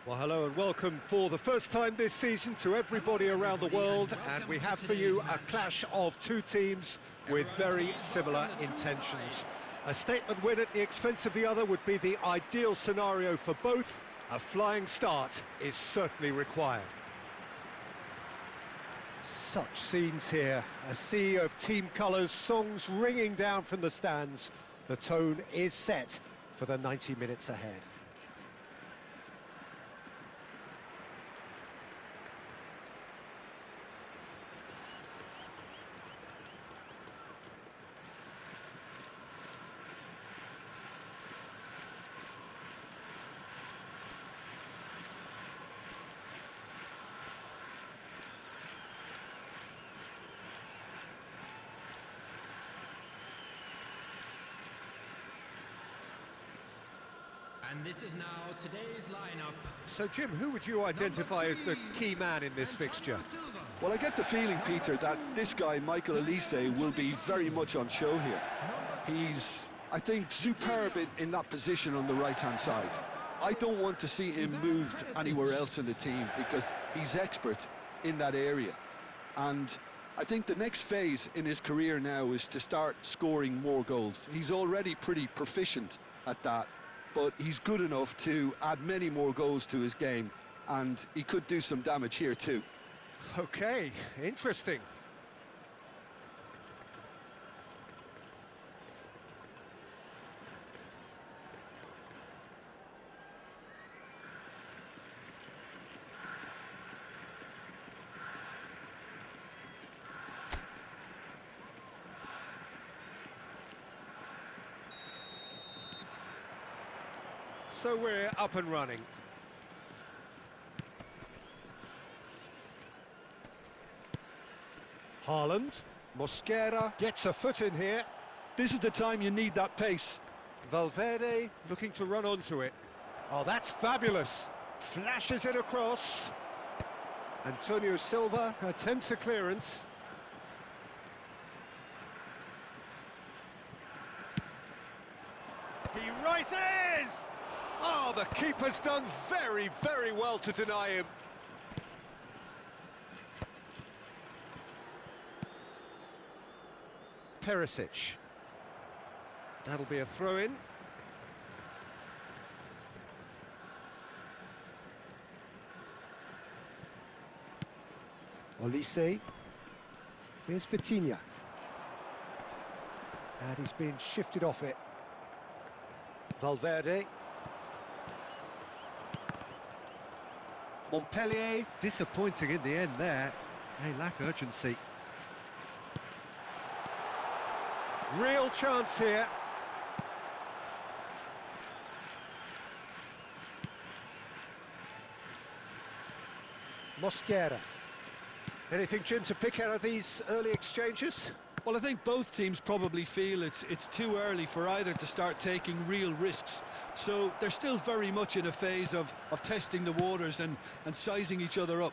Well, hello and welcome for the first time this season to everybody around the world, and we have for you a clash of two teams with very similar intentions. A statement win at the expense of the other would be the ideal scenario for both. A flying start is certainly required. Such scenes here, a sea of team colours, songs ringing down from the stands. The tone is set for the 90 minutes ahead. And this is now today's lineup. So, Jim, who would you identify as the key man in this fixture? Well, I get the feeling, Peter, that this guy, Michael Elise, will be very much on show here. He's, I think, superb in that position on the right-hand side. I don't want to see him moved anywhere else in the team because he's expert in that area. And I think the next phase in his career now is to start scoring more goals. He's already pretty proficient at that, but he's good enough to add many more goals to his game, and he could do some damage here too. Okay, interesting. So we're up and running. Haaland, Mosquera gets a foot in here. This is the time you need that pace. Valverde looking to run onto it. Oh, that's fabulous. Flashes it across. Antonio Silva attempts a clearance. He rises! Oh, the keeper's done very, very well to deny him. Perisic. That'll be a throw-in. Olise. Here's Vitinha. And he's being shifted off it. Valverde. Montpellier, disappointing in the end there. They lack urgency. Real chance here. Mosquera. Anything, Jim, to pick out of these early exchanges? Well, I think both teams probably feel it's too early for either to start taking real risks. So they're still very much in a phase of testing the waters and sizing each other up.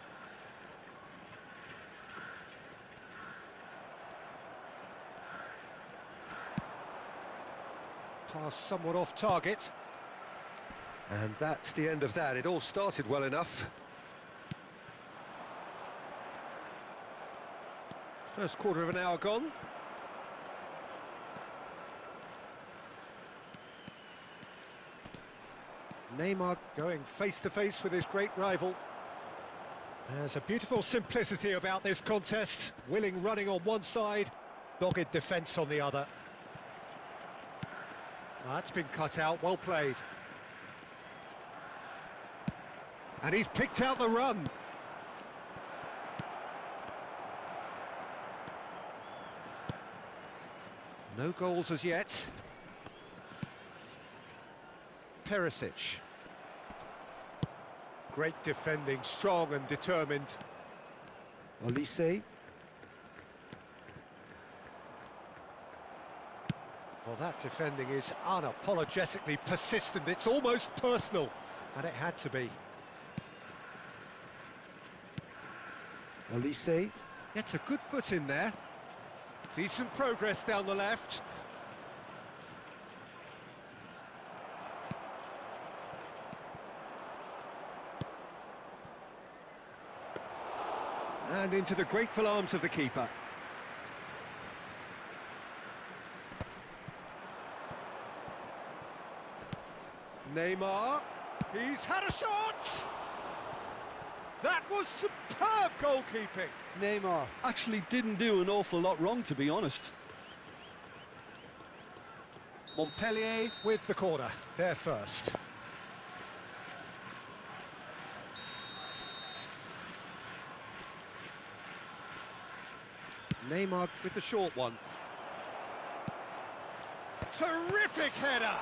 Pass somewhat off target. And that's the end of that. It all started well enough. First quarter of an hour gone. Neymar going face-to-face with his great rival. There's a beautiful simplicity about this contest. Willing running on one side, dogged defence on the other. That's been cut out, well played. And he's picked out the run. No goals as yet. Perisic. Great defending, strong and determined. Olise. Well, that defending is unapologetically persistent. It's almost personal, and it had to be. Olise gets a good foot in there. Decent progress down the left. And into the grateful arms of the keeper. Neymar, he's had a shot! That was superb goalkeeping. Neymar actually didn't do an awful lot wrong, to be honest. Montpellier with the corner, they're first. Neymar with the short one. Terrific header!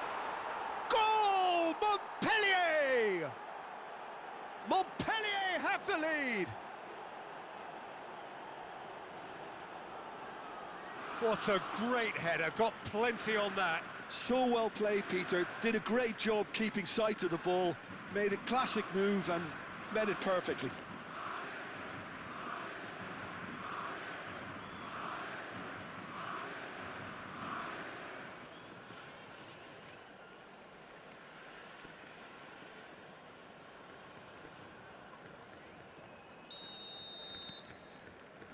Goal! Montpellier! Montpellier have the lead! What a great header, got plenty on that. So well played, Peter. Did a great job keeping sight of the ball, made a classic move and met it perfectly.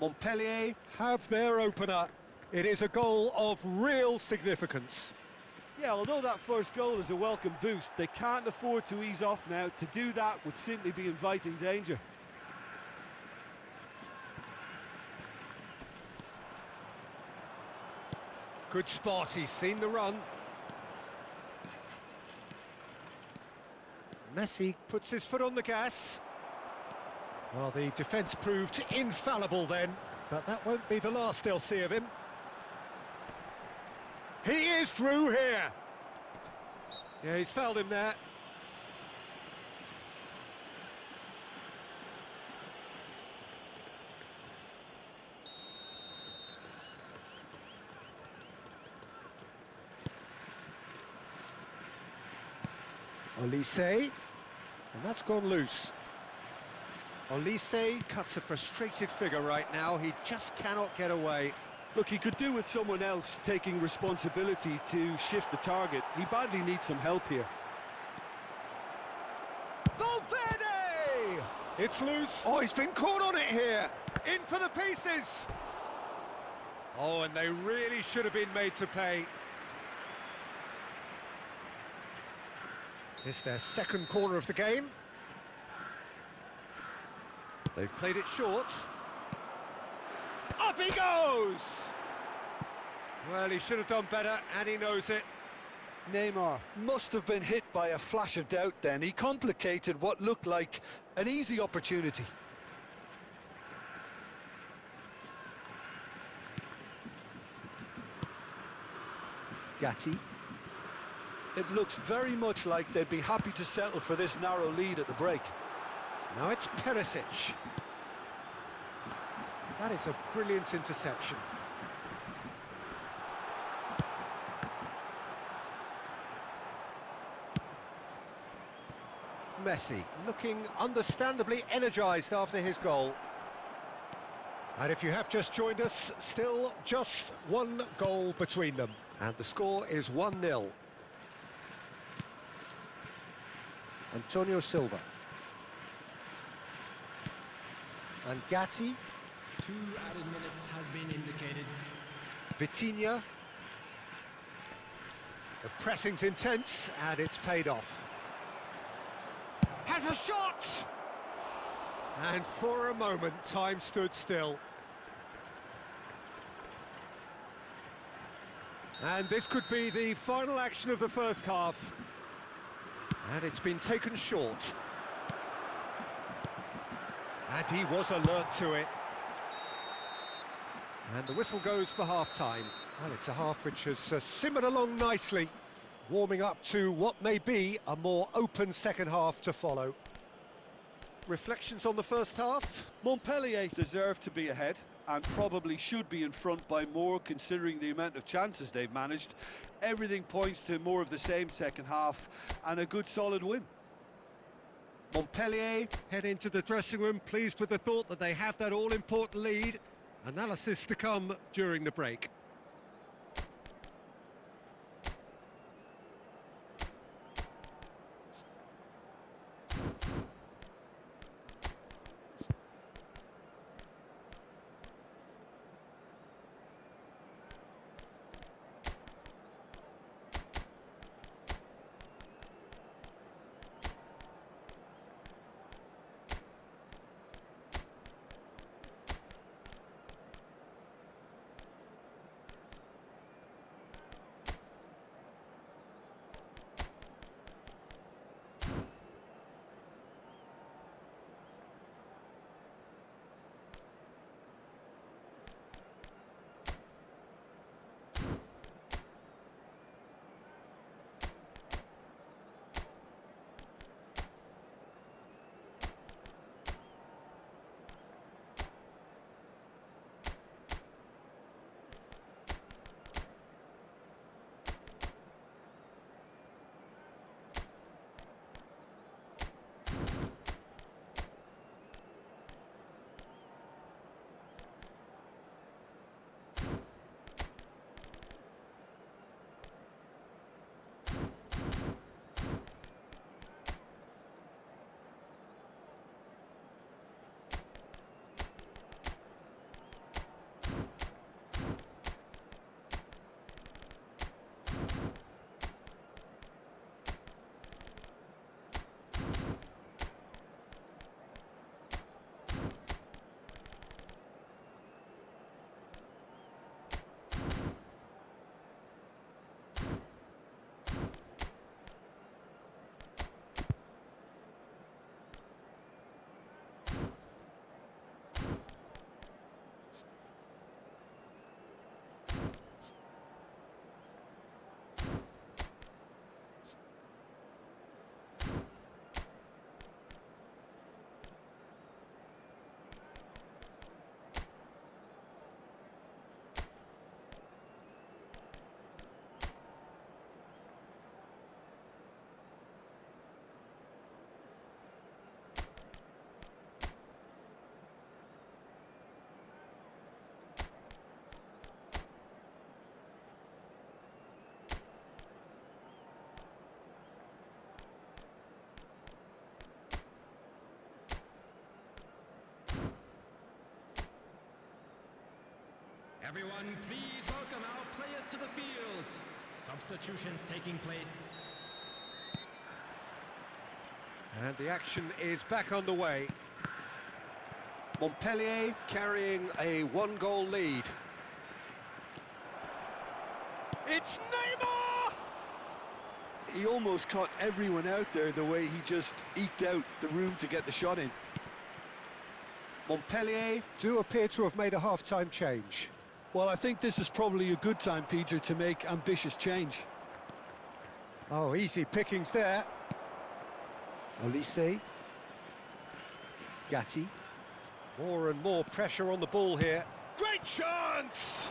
Montpellier have their opener. It is a goal of real significance. Yeah, although that first goal is a welcome boost, they can't afford to ease off now. To do that would simply be inviting danger. Good spot, he's seen the run. Messi puts his foot on the gas. Well, the defence proved infallible then, but that won't be the last they'll see of him. He is through here. Yeah, he's fouled him there. Olise, and that's gone loose. Olise cuts a frustrated figure right now, he just cannot get away. Look, he could do with someone else taking responsibility to shift the target. He badly needs some help here. Valverde! It's loose. Oh, he's been caught on it here. In for the pieces. Oh, and they really should have been made to pay. It's their second corner of the game. They've played it short. Up he goes! Well, he should have done better, and he knows it. Neymar must have been hit by a flash of doubt then. He complicated what looked like an easy opportunity. Gatti. It looks very much like they'd be happy to settle for this narrow lead at the break. Now it's Perisic. That is a brilliant interception. Messi looking understandably energised after his goal. And if you have just joined us, still just one goal between them. And the score is 1-0. Antonio Silva. And Gatti. 2 added minutes has been indicated. Vitinha. The pressing's intense, and it's paid off. Has a shot! And for a moment, time stood still. And this could be the final action of the first half. And it's been taken short. And he was alert to it. And the whistle goes for half-time. Well, it's a half which has simmered along nicely, warming up to what may be a more open second half to follow. Reflections on the first half? Montpellier deserve to be ahead and probably should be in front by more considering the amount of chances they've managed. Everything points to more of the same second half and a good solid win. Montpellier head into the dressing room pleased with the thought that they have that all-important lead. Analysis to come during the break. Everyone, please welcome our players to the field. Substitutions taking place. And the action is back on the way. Montpellier carrying a one-goal lead. It's Neymar! He almost caught everyone out there the way he just eked out the room to get the shot in. Montpellier do appear to have made a half-time change. Well, I think this is probably a good time, Peter, to make ambitious change. Oh, easy pickings there. Olise. Gatti. More and more pressure on the ball here. Great chance!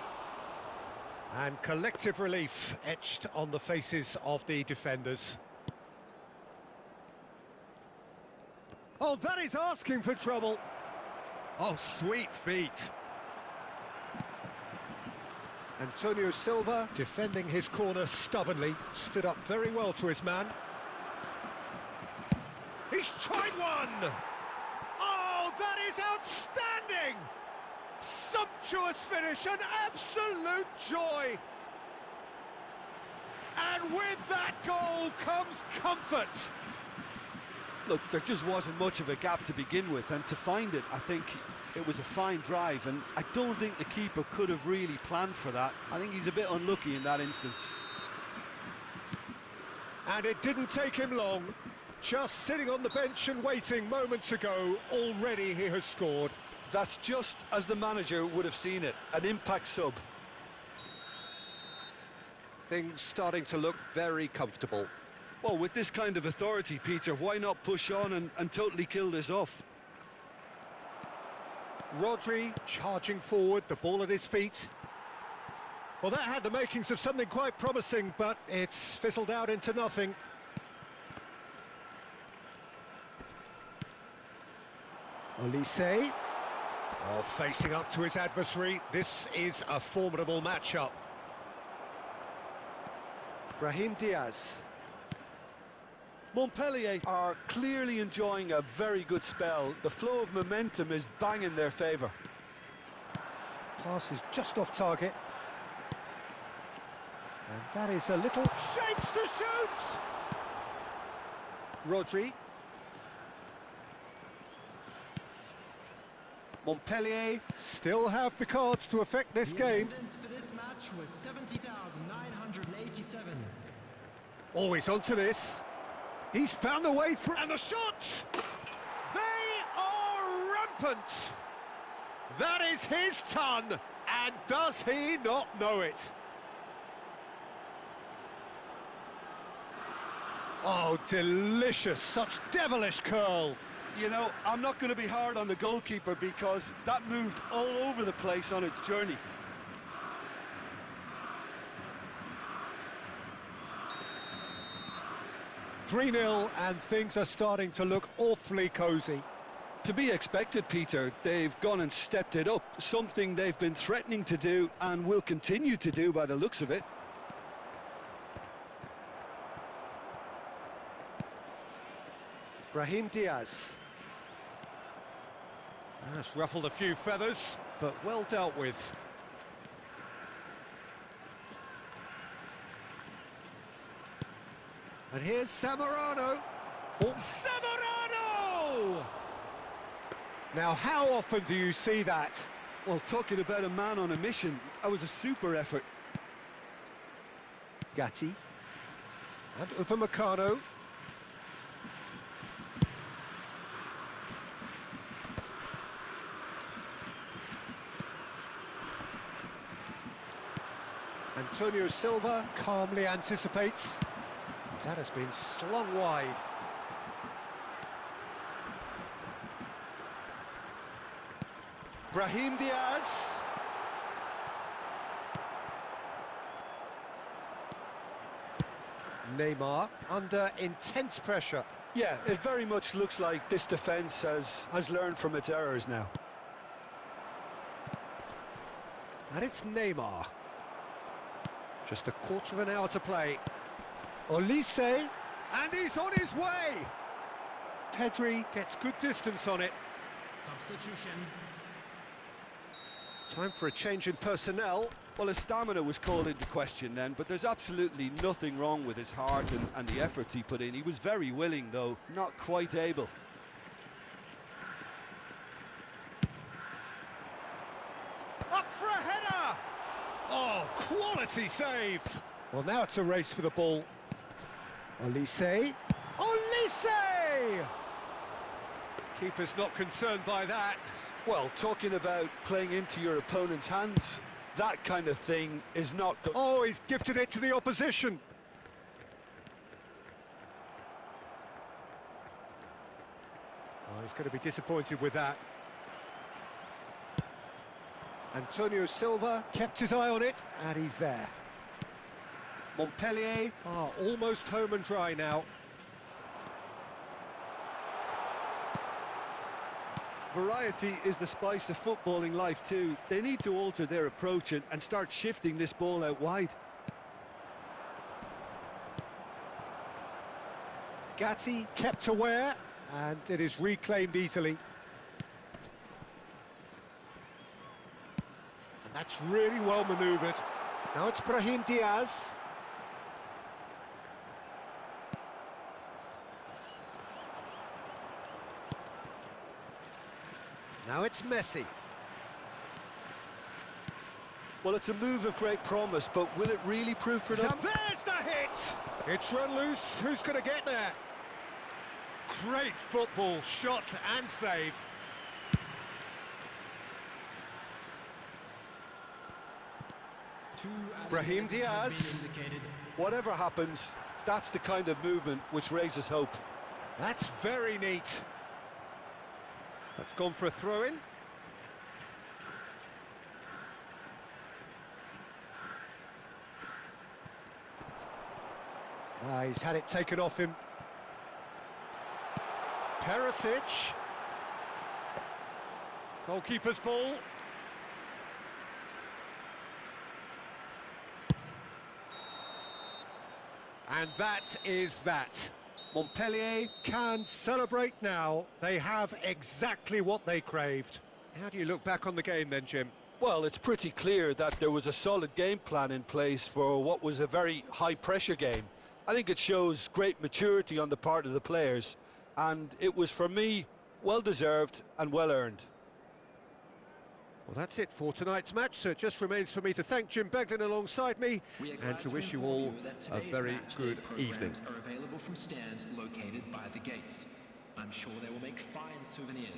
And collective relief etched on the faces of the defenders. Oh, that is asking for trouble. Oh, sweet feet. Antonio Silva, defending his corner stubbornly, stood up very well to his man. He's tried one! Oh, that is outstanding! Sumptuous finish, an absolute joy! And with that goal comes comfort! Look, there just wasn't much of a gap to begin with, and to find it, I think it was a fine drive, and I don't think the keeper could have really planned for that. I think he's a bit unlucky in that instance. And it didn't take him long. Just sitting on the bench and waiting moments ago, already he has scored. That's just as the manager would have seen it, an impact sub. Things starting to look very comfortable. Well, with this kind of authority, Peter, why not push on and totally kill this off? Rodri charging forward, the ball at his feet. Well, that had the makings of something quite promising, but it's fizzled out into nothing. Olise. Oh, facing up to his adversary. This is a formidable matchup. Brahim Diaz. Montpellier are clearly enjoying a very good spell. The flow of momentum is bang in their favour. Pass is just off target. And that is a little... Shapes to shoot! Rodri. Montpellier still have the cards to affect this game. Attendance for this match was 70,987. Always onto this. He's found a way through, and the shot! They are rampant! That is his ton, and does he not know it? Oh, delicious, such devilish curl. You know, I'm not going to be hard on the goalkeeper because that moved all over the place on its journey. "3-0, and things are starting to look awfully cosy. To be expected, Peter. They've gone and stepped it up, something they've been threatening to do and will continue to do by the looks of it. Brahim Diaz. That's ruffled a few feathers, but well dealt with. And here's Zamorano. Oh. Zamorano! Now, how often do you see that? Well, talking about a man on a mission, that was a super effort. Gatti. And Upamecano. Antonio Silva calmly anticipates. That has been slung wide. Brahim Diaz. Neymar under intense pressure. Yeah, it very much looks like this defence has learned from its errors now. And it's Neymar. Just a quarter of an hour to play. Olise, and he's on his way. Pedri gets good distance on it. Substitution. Time for a change in personnel. Well, his stamina was called into question then, but there's absolutely nothing wrong with his heart and the efforts he put in. He was very willing, though, not quite able. Up for a header! Oh, quality save! Well, now it's a race for the ball. Olise. Olise! Keeper's not concerned by that. Well, talking about playing into your opponent's hands, that kind of thing is not... Oh, he's gifted it to the opposition. Oh, he's going to be disappointed with that. Antonio Silva kept his eye on it, and he's there. Montpellier are almost home and dry now. Variety is the spice of footballing life too. They need to alter their approach and start shifting this ball out wide. Gatti kept aware, and it is reclaimed easily. And that's really well manoeuvred. Now it's Brahim Diaz. Now it's Messi. Well, it's a move of great promise, but will it really prove productive? There's the hit! It's run loose. Who's going to get there? Great football, shot and save. Brahim Diaz. Whatever happens, that's the kind of movement which raises hope. That's very neat. That's gone for a throw-in. He's had it taken off him. Perisic. Goalkeeper's ball. And that is that. Montpellier can celebrate now. They have exactly what they craved. How do you look back on the game then, Jim? Well, it's pretty clear that there was a solid game plan in place for what was a very high-pressure game. I think it shows great maturity on the part of the players, and it was, for me, well-deserved and well-earned. Well, that's it for tonight's match, so it just remains for me to thank Jim Beglin alongside me and to wish you all a very good evening. Are available from stands located by the gates. I'm sure they will make fine souvenirs.